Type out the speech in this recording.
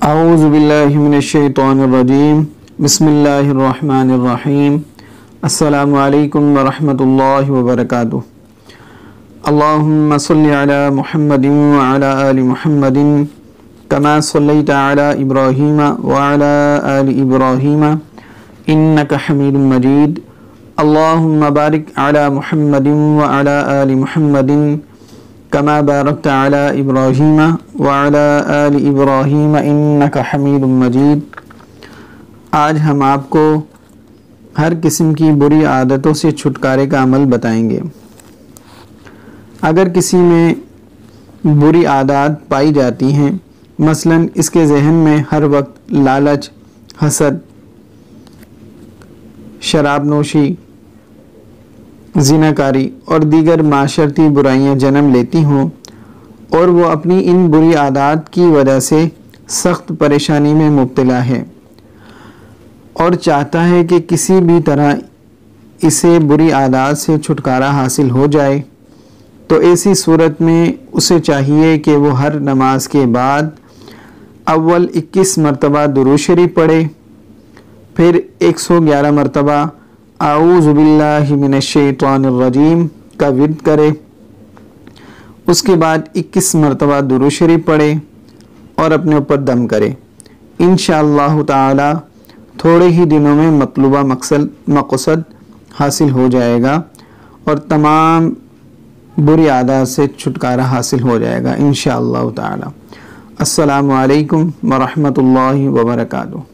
اعوذ باللہ من الشیطان الرجیم بسم اللہ الرحمن الرحیم السلام علیکم ورحمۃ اللہ وبرکاتہ۔ اللہم صلی علی محمد وعلی آل محمد کما صلیت علی ابراہیم وعلی آل ابراہیم انک حمید مجید۔ اللہم بارک علی محمد وعلی آل محمد کما بارکت علی ابراہیم وعلی آل ابراہیم انک حمید مجید۔ آج ہم آپ کو ہر قسم کی بری عادتوں سے چھٹکارے کا عمل بتائیں گے۔ اگر کسی میں بری عادات پائی جاتی ہیں، مثلا اس کے ذہن میں ہر وقت لالچ، حسد، شراب نوشی، زناکاری اور دیگر معاشرتی برائیاں جنم لیتی ہوں اور وہ اپنی ان بری عادات کی وجہ سے سخت پریشانی میں مبتلا ہے اور چاہتا ہے کہ کسی بھی طرح اسے بری عادات سے چھٹکارا حاصل ہو جائے، تو ایسی صورت میں اسے چاہیے کہ وہ ہر نماز کے بعد اول 21 مرتبہ درود شریف پڑھے، پھر 111 مرتبہ اعوذ باللہ من الشیطان الرجیم کا ورد کرے، اس کے بعد 21 مرتبہ درود شریف پڑھے اور اپنے اوپر دم کرے۔ انشاءاللہ تعالی تھوڑے ہی دنوں میں مطلوبہ مقصد حاصل ہو جائے گا اور تمام بری عادات سے چھٹکارا حاصل ہو جائے گا انشاءاللہ تعالی۔ السلام علیکم ورحمۃ اللہ وبرکاتہ۔